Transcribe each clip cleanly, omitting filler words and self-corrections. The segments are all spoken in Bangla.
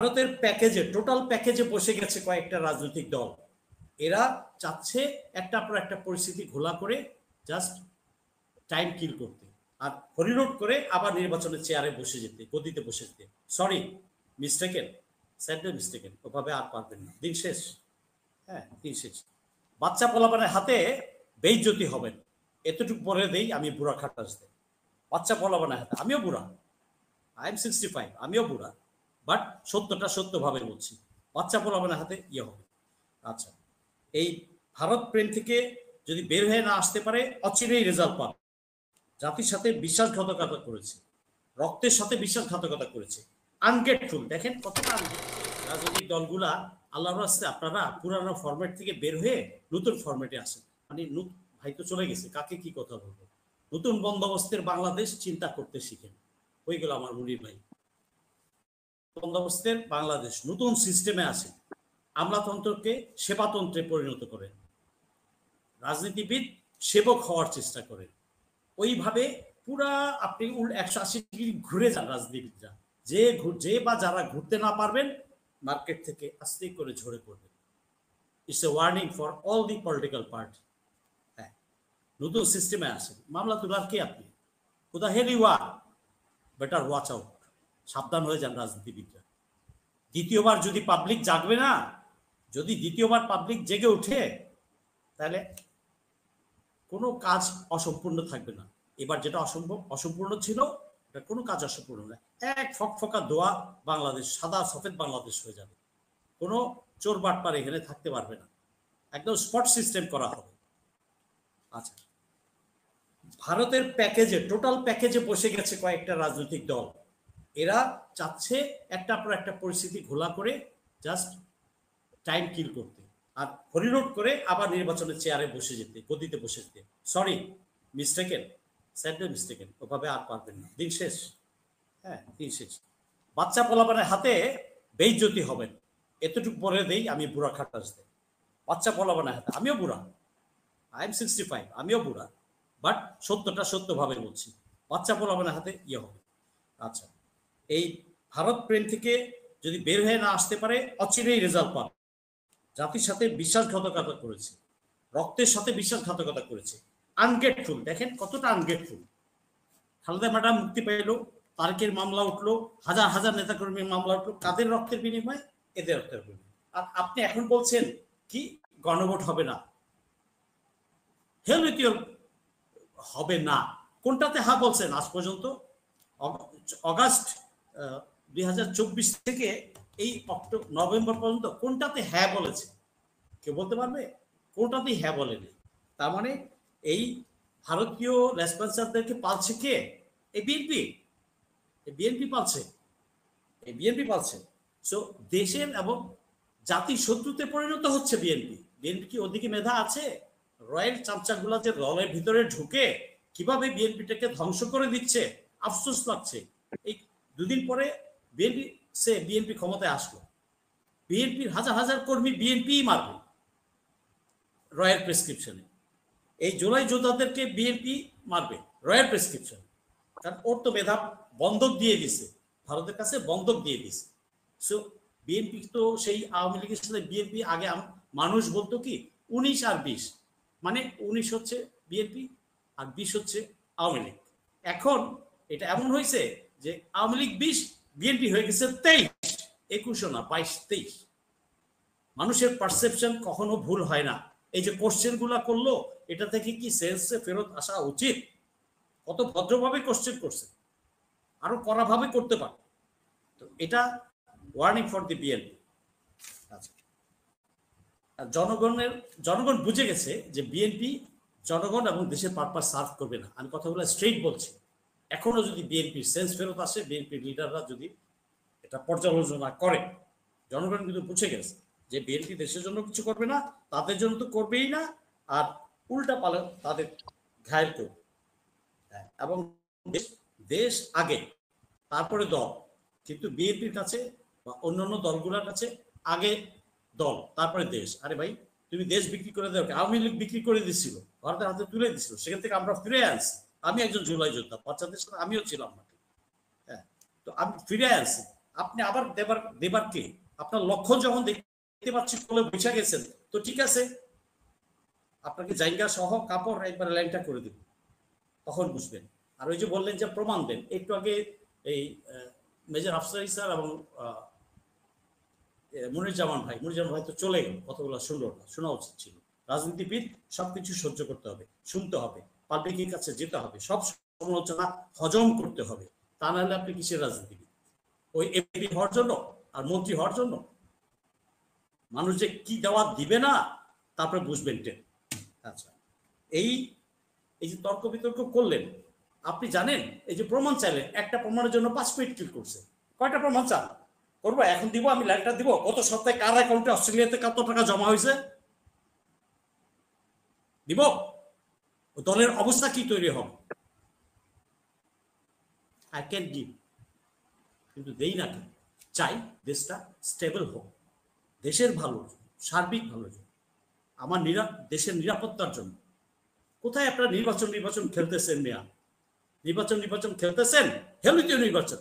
ভারতের প্যাকেজে টোটাল প্যাকেজে বসে গেছে কয়েকটা রাজনৈতিক দল। এরা চাচ্ছে একটা পর একটা পরিস্থিতি ঘোলা করে জাস্ট টাইম কিল করতে আর হরিরোড করে আবার নির্বাচনের চেয়ারে বসে যেতে, গদিতে বসে যেতে। Sorry, mistaken, sadly mistaken. ওভাবে আর পারবেন না, দিন শেষ। হ্যাঁ, দিন শেষ। বাচ্চা পোলাপানের হাতে বেইজ্জতি হবেন, এতটুকু পরে দেই আমি বুড়া খাটাস দেয়। বাচ্চা পোলাপানের হাতে, আমিও বুড়া, আই এম 65, আমিও বুড়া, বাট সত্যটা সত্যভাবে বলছি, বাচ্চা পোলাপানের হাতে ইয়ে হবে। আচ্ছা, এই ভারত প্রেম থেকে যদি বের হয়ে না আসতে পারে, অচিরেই রেজাল্ট পাবে। জাতির সাথে বিশ্বাসঘাতকতা করেছে, রক্তের সাথে বিশ্বাসঘাতকতা করেছে, আনগেটফুল। দেখেন কতটা রাজনৈতিক দলগুলা আল্লাহর রাস্তে আপনারা পুরানো ফরম্যাট থেকে বের হয়ে নতুন ফরম্যাটে আসেন। মানে ভাই তো চলে গেছে, কাকে কি কথা বলবো। নতুন বন্দোবস্তের বাংলাদেশ চিন্তা করতে শিখেন। হয়ে গেল আমার মুনির ভাই। বন্দোবস্তের বাংলাদেশ নতুন সিস্টেমে আসেন, আমলাতন্ত্রকে সেবাতন্ত্রে পরিণত করেন, রাজনীতিবিদ সেবক হওয়ার চেষ্টা করেন। ওইভাবে পুরা আপনি 180 ডিগ্রি ঘুরে যান রাজনীতিবিদরা। যে বা যারা ঘুরতে না পারবেন, মার্কেট থেকে আস্তে করে ঝরে পড়বেন। It's a warning for all the political party. হ্যাঁ, নতুন সিস্টেমে আসেন। মামলা তোলার কে আপনি? কোথা hell you are, better watch out. সাবধান হয়ে যান রাজনীতিবিদরা। দ্বিতীয়বার যদি পাবলিক জাগবে না, যদি দ্বিতীয়বার পাবলিক জেগে ওঠে, তাহলে কোনো কাজ অসম্পূর্ণ থাকবে না। এবার যেটা অসম্পূর্ণ ছিল, এটা কোনো কাজ অসম্পূর্ণ নয়। এক ফকফকা দোয়া বাংলাদেশ, সাদা সফেদ বাংলাদেশ হয়ে যাবে। কোনো চোর বাটপার এখানে থাকতে পারবে না। একদম স্পট সিস্টেম করা হবে। আচ্ছা, ভারতের প্যাকেজে টোটাল প্যাকেজে বসে গেছে কয়েকটা রাজনৈতিক দল। এরা চাচ্ছে একটা পর একটা পরিস্থিতি ঘোলা করে জাস্ট টাইম কিল করতে আর হরিরোড করে আবার নির্বাচনের চেয়ারে বসে যেতে, গদিতে বসে যেতে। Sorry, mistaken, sadly mistaken. ওভাবে আর পারবেন না, দিন শেষ। হ্যাঁ, দিন শেষ। বাচ্চা পোলাপানের হাতে বেইজ্জতি হবেন, এতটুকু পরে দেই আমি বুড়া খাটাস দেয়। বাচ্চা পোলাপানের হাতে, আমিও বুড়া, আই এম 65, আমিও বুড়া, বাট সত্যটা সত্যভাবে বলছি, বাচ্চা পোলাপানের হাতে ইয়ে হবে। আচ্ছা, এই ভারত প্রেম থেকে যদি বের হয়ে না আসতে পারে, অচিরেই রেজাল্ট পাবে। জাতির সাথে বিশ্বাসঘাতকতা করেছে, রক্তের সাথে বিশ্বাসঘাতকতা করেছে, আনগেটফুল। দেখেন কতটা আনগেটফুল। খালেদা ম্যাডাম মুক্তি পেল, তারেকের মামলা উঠলো, হাজার হাজার নেতাকর্মীর মামলা উঠলো। কাদের রক্তের বিনিময়ে? এদের রক্তের বিনিময়ে। আর আপনি এখন বলছেন কি গণভোট হবে না? হেলমিটিও হবে না। কোনটাতে হ্যাঁ বলছেন আজ পর্যন্ত? অগাস্ট 2024 থেকে এই নভেম্বর পর্যন্ত কোনটাতে হ্যাঁ বলেছে? কেউ বলতে পারবে? কোনটাতেই হ্যাঁ বলেনি। তার মানে এই ভারতীয় রেসপন্সারদেরকে পালছে কে? এই বিএনপি। বিএনপি পালছে, এই বিএনপি পালছে। সো দেশের এবং জাতির শত্রুতে পরিণত হচ্ছে বিএনপি। বিএনপি কি ওদিকে মেধা আছে? রয়্যাল চামচাগুলা যে দলের ভিতরে ঢুকে কিভাবে বিএনপিটাকে ধ্বংস করে দিচ্ছে, আফসোস লাগছে। এই দুদিন পরে বিএনপি ক্ষমতায় আসলো, বিএনপির হাজার হাজার কর্মী বিএনপিই মারবে রয়্যাল প্রেসক্রিপশনে। এই জুলাই যোদ্ধাদেরকে বিএনপি মারবে রয়্যাল প্রেসক্রিপশন। কারণ ওর তো মেধা বন্ধক দিয়ে দিছে, ভারতের কাছে বন্ধক দিয়ে দিছে। সো বিএনপি তো সেই আওয়ামী লীগের সাথে বিএনপি আগে মানুষ বলতো কি 19 আর 20, মানে 19 হচ্ছে বিএনপি আর 20 হচ্ছে আওয়ামী লীগ। এখন এটা এমন হয়েছে যে আওয়ামী লীগ 20, বিএনপি হয়ে গেছে 23, 21 না 22, 23। মানুষের পারসেপশন কখনো ভুল হয় না। এই যে কোশ্চেন গুলা করলো, এটা থেকে কি সেন্সে ফেরত আসা উচিত? কত ভদ্রভাবে কোশ্চেন করছে, আরো কড়াভাবে করতে পারে। তো এটা ওয়ার্নিং ফর দি বিএনপি। আচ্ছা, জনগণ বুঝে গেছে যে বিএনপি জনগণ এবং দেশের পারপাস সার্ভ করবে না। আমি কথাগুলো স্ট্রেইট বলছি। এখনো যদি বিএনপির সেন্স ফেরত আসে, বিএনপির লিডাররা যদি এটা পর্যালোচনা করে, জনগণ কিন্তু বুঝে গেছে যে বিএনপি দেশের জন্য কিছু করবে না, তাদের জন্য তো করবেই না, আর উল্টা পালে তাদের ঘায়েল করবে। এবং দেশ আগে, তারপরে দল। কিন্তু বিএনপির কাছে বা অন্যান্য দলগুলোর কাছে আগে দল, তারপরে দেশ। আরে ভাই, তুমি দেশ বিক্রি করে দাও। আওয়ামী লীগ বিক্রি করে দিচ্ছিল, ভারতের হাতে তুলে দিচ্ছিল, সেখান থেকে আমরা ফিরে আসছি। আমি একজন জুলাই যোদ্ধা, বাচ্চাদের সাথে আমিও ছিলাম। হ্যাঁ, তো আমি ফিরে আসছি। আপনি আবার দেবার কে? আপনার লক্ষণ যখন দেখতে পাচ্ছি বলে বুঝা গেছেন, তো ঠিক আছে, আপনাকে জায়গা সহ কাপড় একবার ল্যাংটা করে দিব, তখন বুঝবেন। আর ওই যে বললেন যে প্রমাণ দেন, একটু আগে এই মেজর আফসারি স্যার এবং মনিরুজ্জামান ভাই তো চলে গেল, কতগুলো শুনলো না, শোনা উচিত ছিল। রাজনীতিবিদ সবকিছু সহ্য করতে হবে, শুনতে হবে, পাবলিকের কাছে যেতে হবে, সব সমালোচনা হজম করতে হবে, তা নাহলে আপনি কিসের রাজনীতিবিদ? ওই এমপি হওয়ার জন্য আর মন্ত্রী হওয়ার জন্য? মানুষ যে কি দেওয়া দিবে না, তারপরে বুঝবেন টেন। আচ্ছা, এই যে তর্ক বিতর্ক করলেন, আপনি জানেন এই যে প্রমাণ চাইলেন, একটা প্রমাণের জন্য 5 মিনিট ক্লিক করছে। কয়টা প্রমাণ চান? করবো এখন দিব, আমি লাইনটা দিব, গত সপ্তাহে কার অ্যাকাউন্টে অস্ট্রেলিয়াতে কত টাকা জমা হয়েছে দিব। দলের অবস্থা কি তৈরি হবে? আই ক্যান গিভ, কিন্তু দেই না কেন? চাই দেশটা স্টেবল হোক, দেশের ভালো, সার্বিক ভালো, আমার দেশের নিরাপত্তার জন্য। কোথায় আপনারা নির্বাচন খেলতেছেন মিয়া? নির্বাচন খেলতেছেন, হেলিতীয় নির্বাচন।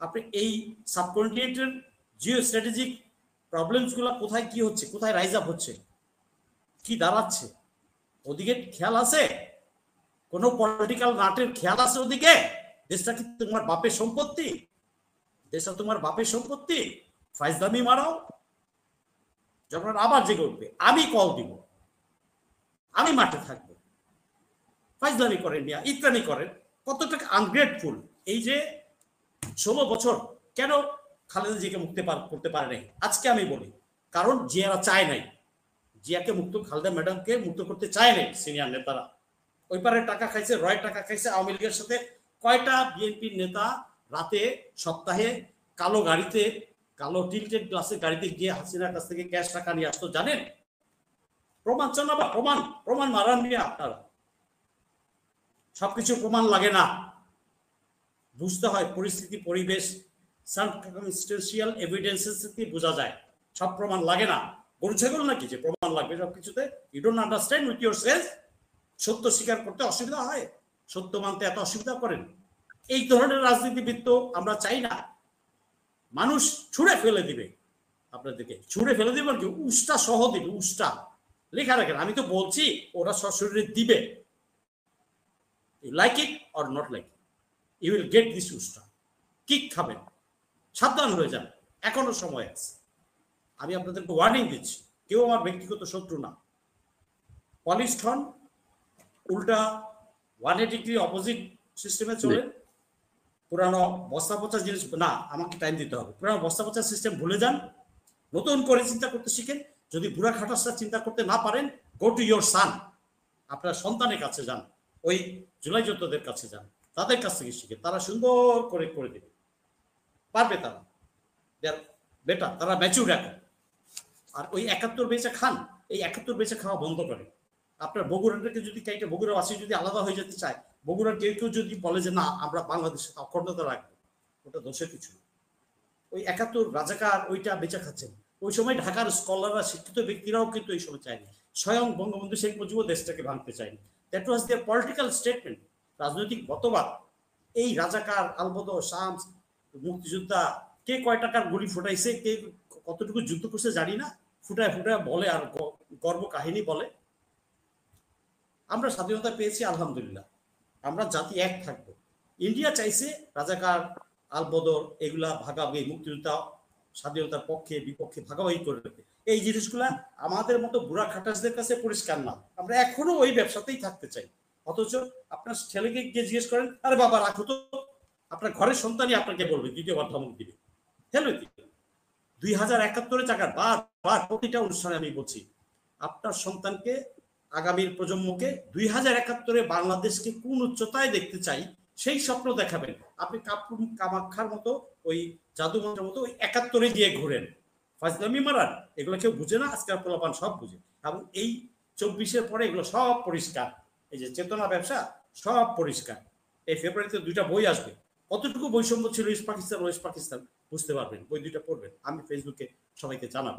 আপনি এই সাবকন্টিনেন্টের জিও স্ট্র্যাটেজিক প্রবলেমস গুলা কোথায় কি হচ্ছে, কোথায় রাইজ আপ হচ্ছে, কি দাঁড়াচ্ছে, ওদিকে খেয়াল আছে? কোন পলিটিক্যাল নাটের খেয়াল আছে ওদিকে? দেশটা কি তোমার বাপের সম্পত্তি? দেশটা তোমার বাপের সম্পত্তি? ফাইজলামি মারাও, যখন আবার জেগে উঠবে আমি কল দিব, আমি মাঠে থাকবো। ফাইজলামি করেন মিয়া, ইত্রানি করেন, কতটা আনগ্রেটফুল। এই যে 16 বছর কেন খালেদা জিয়াকে মুক্তি করতে পারে নাই? আজকে আমি বলি, কারণ জিয়ারা চায় নাই, জিয়াকে মুক্ত, খালেদা ম্যাডামকে মুক্ত করতে চায় নাই সিনিয়র নেতারা। ওই পারে টাকা খাইছে, রয় টাকা খাইছে আওয়ামী লীগের সাথে। কয়টা বিএনপির নেতা রাতে সপ্তাহে কালো গাড়িতে, কালো টিল্টেড গ্লাসের গাড়িতে গিয়ে হাসিনার কাছ থেকে ক্যাশ টাকা নিয়ে আসতো জানেন? প্রমাণ চান না? বা প্রমাণ মারান নিয়ে আপনারা। সবকিছু প্রমাণ লাগে না, বুঝতে হয় পরিস্থিতি, পরিবেশ, সার্কামস্টেন্সিয়াল এভিডেন্সেস থেকে বোঝা যায়। সব প্রমাণ লাগে না। গরু ছাগল নাকি যে প্রমাণ লাগবে সবকিছুতে? You don't understand with your self. সত্য স্বীকার করতে অসুবিধা হয়, সত্য মানতে এত অসুবিধা করেন। এই ধরনের রাজনীতিবিদ তো আমরা চাই না। মানুষ ছুঁড়ে ফেলে দিবে আপনাদেরকে, ছুঁড়ে ফেলে দিবে কি, উষ্টা সহ দিবে, উষ্টা লেখা রাখেন। আমি তো বলছি ওরা সশরীরে দিবে, like it or not like it, you will get this উষ্টা। কিক খাবেন, সাবধান হয়ে যান, এখনো সময় আছে। আমি আপনাদেরকে ওয়ার্নিং দিচ্ছি, কেউ আমার ব্যক্তিগত শত্রু না। পলিশড হন, উল্টা 180 ডিগ্রি অপোজিট সিস্টেমে চলে। পুরানো বস্তা পচা জিনিস না, আমাকে টাইম দিতে হবে। পুরানো বস্তা পচা সিস্টেম ভুলে যান, নতুন করে চিন্তা করতে শিখেন। যদি বুড়া খাটাসটা চিন্তা করতে না পারেন, গো টু ইয়োর সান, আপনার সন্তানের কাছে যান, ওই জুলাই যোদ্ধাদের কাছে যান, তাদের কাছ থেকে শিখে, তারা সুন্দর করে করে দেবে, পারবে তারা, বেটা তারা ম্যাচিউর এখন। আর ওই 71 বেচে খান, এই 71 বেচে খাওয়া বন্ধ করে। আপনার বগুড়াটাকে যদি কাইটে, বগুড়াবাসী যদি আলাদা হয়ে যেতে চায়, বগুড়ার কেউ যদি বলে যে না আমরা বাংলাদেশে অখণ্ডতা রাখবো, ওটা দোষের কিছু না। ওই 71 রাজাকার ওইটা বেচে খাচ্ছেন। ওই সময় ঢাকার স্কলাররা, শিক্ষিত ব্যক্তিরাও কিন্তু এই সময় চায়নি, স্বয়ং বঙ্গবন্ধু শেখ মুজিবও দেশটাকে ভাঙতে চায়নি। That was their political statement, রাজনৈতিক মতবাদ। এই রাজাকার, আলবদর, শামস, মুক্তিযোদ্ধা, কে কয় টাকার গুলি ফুটাইছে, কে কতটুকু যুদ্ধ করছে জানি না, ফুটায় ফুটায় বলে আর গর্ব কাহিনী বলে। আমরা স্বাধীনতা পেয়েছি আলহামদুলিল্লাহ, আমরা জাতি এক থাকবো। ইন্ডিয়া চাইছে রাজাকার, আলবদর এগুলা ভাগাভাগি, মুক্তিযোদ্ধা স্বাধীনতার পক্ষে বিপক্ষে ভাগাভাগি করে রাখবে। এই জিনিসগুলা আমাদের মতো বুড়া খাটাসদের কাছে পরিষ্কার না। আমরা এখনো ওই ব্যবসাতেই থাকতে চাই। অথচ আপনার ছেলেকে গিয়ে জিজ্ঞেস করেন, আরে বাবা রাখো তো, আপনার ঘরের সন্তানই আপনাকে বলবে, দ্বিতীয়বার ধমক দিবে। হেলো 2071 টাকার বার প্রতিটা অনুষ্ঠানে আমি বলছি, আপনার সন্তানকে, আগামীর প্রজন্মকে 2071 বাংলাদেশকে কোন উচ্চতায় দেখতে চাই সেই স্বপ্ন দেখাবেন। আপনি কামাখ্যার মতো, ওই জাদুঘরের মতো ওই 71 দিয়ে ঘুরেন, ফাজলামি মারান, এগুলো কেউ বুঝে না। আজকাল পোলাপান সব বুঝে, এবং এই 24-এর পরে এগুলো সব পরিষ্কার। এই যে চেতনা ব্যবসা সব পরিষ্কার। এই ফেব্রুয়ারিতে 2টা বই আসবে, কতটুকু বৈষম্য ছিল ইস্ট পাকিস্তান, ওয়েস্ট পাকিস্তান বুঝতে পারবেন। বই 2টা পড়বেন, আমি ফেসবুকে সবাইকে জানাবো।